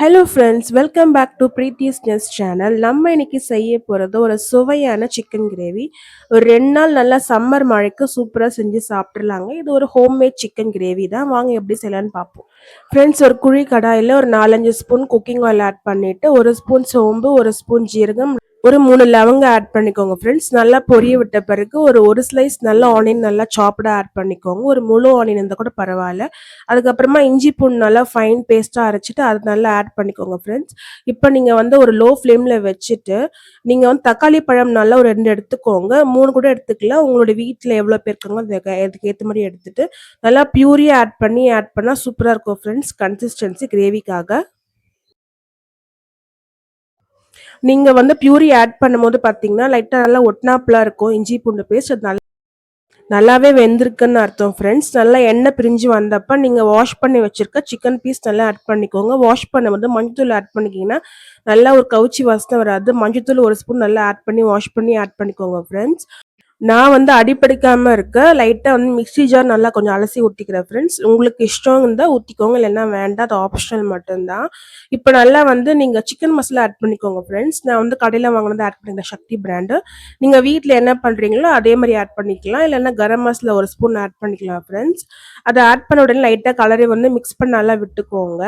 Hello friends, welcome back to Preethi's nest channel. நம்ம இன்னைக்கு செய்ய போகிறது ஒரு சுவையான சிக்கன் கிரேவி. ஒரு 2 நாள் நல்லா சம்மர் மழைக்கு சூப்பராக செஞ்சு சாப்பிட்றலாங்க. இது ஒரு ஹோம்மேட் சிக்கன் கிரேவி தான். வாங்க எப்படி செய்யலான்னு பார்ப்போம். ஃப்ரெண்ட்ஸ், ஒரு குழி கடாயில் ஒரு 4-5 ஸ்பூன் குக்கிங் ஆயில் ஆட் பண்ணிவிட்டு 1 ஸ்பூன் சோம்பு, 1 ஸ்பூன் ஜீரகம், ஒரு 3 லவங்கம் ஆட் பண்ணிக்கோங்க ஃப்ரெண்ட்ஸ். நல்லா பொரிய விட்ட பிறகு ஒரு ஸ்லைஸ் நல்ல ஆனியன் நல்லா சாப்டாக ஆட் பண்ணிக்கோங்க. ஒரு முழு ஆனியன் இருந்தால் கூட பரவாயில்ல. அதுக்கப்புறமா இஞ்சி பூண்டு நல்லா ஃபைன் பேஸ்ட்டாக அரைச்சிட்டு அது நல்லா ஆட் பண்ணிக்கோங்க ஃப்ரெண்ட்ஸ். இப்போ நீங்கள் வந்து ஒரு லோ ஃப்ளேமில் வச்சுட்டு நீங்கள் வந்து தக்காளி பழம் நல்லா ஒரு 2 எடுத்துக்கோங்க. 3 கூட எடுத்துக்கலாம். உங்களோட வீட்டில் எவ்வளோ பேர் இருக்காங்களோ அதுக்கு ஏற்ற மாதிரி எடுத்துட்டு நல்லா பியூரியாக ஆட் பண்ணால் சூப்பராக இருக்கும் ஃப்ரெண்ட்ஸ். கன்சிஸ்டன்சி கிரேவிக்காக நீங்க வந்து பியூரி ஆட் பண்ணும்போது பார்த்தீங்கன்னா, லைட்டா நல்லா ஒட்டுனாப்ல இருக்கும் இஞ்சி பூண்டு பேஸ்ட். அது நல்லாவே வெந்திருக்குன்னு அர்த்தம் ஃப்ரெண்ட்ஸ். நல்லா எண்ணெய் பிரிஞ்சு வந்தப்ப நீங்க வாஷ் பண்ணி வச்சிருக்க சிக்கன் பீஸ் நல்லா ஆட் பண்ணிக்கோங்க. வாஷ் பண்ணும்போது மஞ்சத்தூள் ஆட் பண்ணிக்கிங்கன்னா நல்லா ஒரு கவுச்சி வாசனை வராது. மஞ்சத்தூள் 1 ஸ்பூன் நல்லா ஆட் பண்ணி வாஷ் பண்ணி ஆட் பண்ணிக்கோங்க ஃப்ரெண்ட்ஸ். நான் வந்து அடிப்பிடிக்காம இருக்க லைட்டா வந்து மிக்ஸி ஜார் நல்லா கொஞ்சம் அலசி ஊத்திக்கிறேன் ஃப்ரெண்ட்ஸ். உங்களுக்கு இஷ்டம் இருந்தா ஊத்திக்கோங்க, இல்லைன்னா வேண்டாம். அது ஆப்ஷனல் மட்டும்தான். இப்போ நல்லா வந்து நீங்க சிக்கன் மசாலா ஆட் பண்ணிக்கோங்க ஃப்ரெண்ட்ஸ். நான் வந்து கடையில் வாங்கினது ஆட் பண்ணிக்கிறேன், சக்தி பிராண்டு. நீங்க வீட்டில் என்ன பண்றீங்களோ அதே மாதிரி ஆட் பண்ணிக்கலாம், இல்லைன்னா கரம் மசாலா 1 ஸ்பூன் ஆட் பண்ணிக்கலாம் ஃப்ரெண்ட்ஸ். அதை ஆட் பண்ண உடனே லைட்டாக கலரை வந்து மிக்ஸ் பண்ணி நல்லா விட்டுக்கோங்க.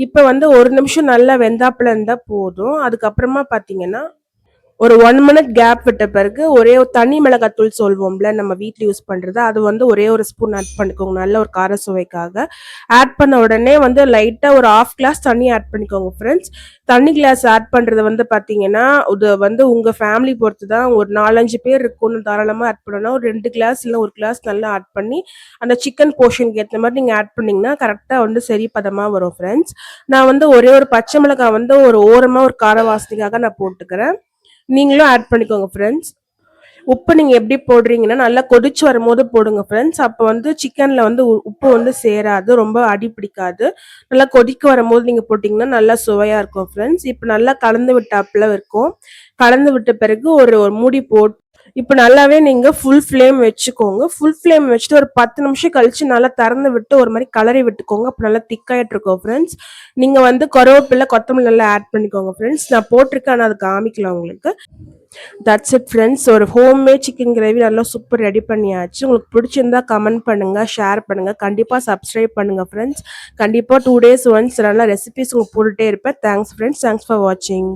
இப்போ வந்து 1 நிமிஷம் நல்லா வெந்தாப்புல இருந்தால் போதும். அதுக்கப்புறமா பார்த்தீங்கன்னா ஒரு 1 மினிட் கேப் விட்ட பிறகு ஒரே ஒரு தனி மிளகாத்தூள் சொல்வோம்ல, நம்ம வீட்டில் யூஸ் பண்ணுறது, அது வந்து ஒரே 1 ஸ்பூன் ஆட் பண்ணிக்கோங்க, நல்ல ஒரு கார சுவைக்காக. ஆட் பண்ண உடனே வந்து லைட்டாக ஒரு 1/2 கிளாஸ் தண்ணி ஆட் பண்ணிக்கோங்க ஃப்ரெண்ட்ஸ். தண்ணி கிளாஸ் ஆட் பண்ணுறது வந்து பார்த்தீங்கன்னா, இது வந்து உங்கள் ஃபேமிலி பொறுத்து தான். ஒரு 4-5 பேர் இருக்குன்னு தாராளமாக ஆட் பண்ணணும். ஒரு 2 கிளாஸ் இல்லை 1 கிளாஸ் நல்லா ஆட் பண்ணி அந்த சிக்கன் போர்ஷனுக்கு ஏற்ற மாதிரி நீங்கள் ஆட் பண்ணிங்கன்னா கரெக்டாக வந்து சரி பதமாக வரும் ஃப்ரெண்ட்ஸ். நான் வந்து ஒரே ஒரு பச்சை மிளகாய் வந்து ஒரு ஓரமாக ஒரு கார வாசனைக்காக நான் போட்டுக்கிறேன். நீங்களும் ஆட் பண்ணிக்கோங்க ஃப்ரெண்ட்ஸ். உப்பு நீங்க எப்படி போடுறீங்கன்னா நல்லா கொதிச்சு வரும்போது போடுங்க ஃப்ரெண்ட்ஸ். அப்போ வந்து சிக்கன்ல வந்து உப்பு வந்து சேராது, ரொம்ப அடி பிடிக்காது. நல்லா கொதிக்க வரும்போது நீங்க போட்டிங்கன்னா நல்லா சுவையா இருக்கும் ஃப்ரெண்ட்ஸ். இப்போ நல்லா கலந்து விட்டாப்புல இருக்கும். கலந்து விட்ட பிறகு ஒரு ஒரு மூடி போட்டு இப்போ நல்லாவே நீங்க ஃபுல் ஃப்ளேம் வச்சுக்கோங்க. ஃபுல் ஃப்ளேம் வச்சுட்டு ஒரு 10 நிமிஷம் கழிச்சு நல்லா திறந்து விட்டு ஒரு மாதிரி கலரி விட்டுக்கோங்க. அப்போ நல்லா திக்காயிட்டு இருக்கும் ஃப்ரெண்ட்ஸ். நீங்க வந்து கருவேப்பிலை, கொத்தமல்லி நல்லா ஆட் பண்ணிக்கோங்க ஃப்ரெண்ட்ஸ். நான் போட்டிருக்கேன், ஆனால் அது காமிக்கல உங்களுக்கு. That's it friends. ஒரு ஹோம்மேட் சிக்கன் கிரேவி நல்லா சூப்பர் ரெடி பண்ணியாச்சு. உங்களுக்கு பிடிச்சிருந்தா கமெண்ட் பண்ணுங்க, ஷேர் பண்ணுங்க, கண்டிப்பாக சப்ஸ்கிரைப் பண்ணுங்க ஃப்ரெண்ட்ஸ். கண்டிப்பாக 2 days ஒன்ஸ் நல்லா ரெசிபிஸ் உங்களுக்கு போட்டுட்டே இருப்பேன். Thanks friends. தேங்க்ஸ் ஃபார் வாட்சிங்.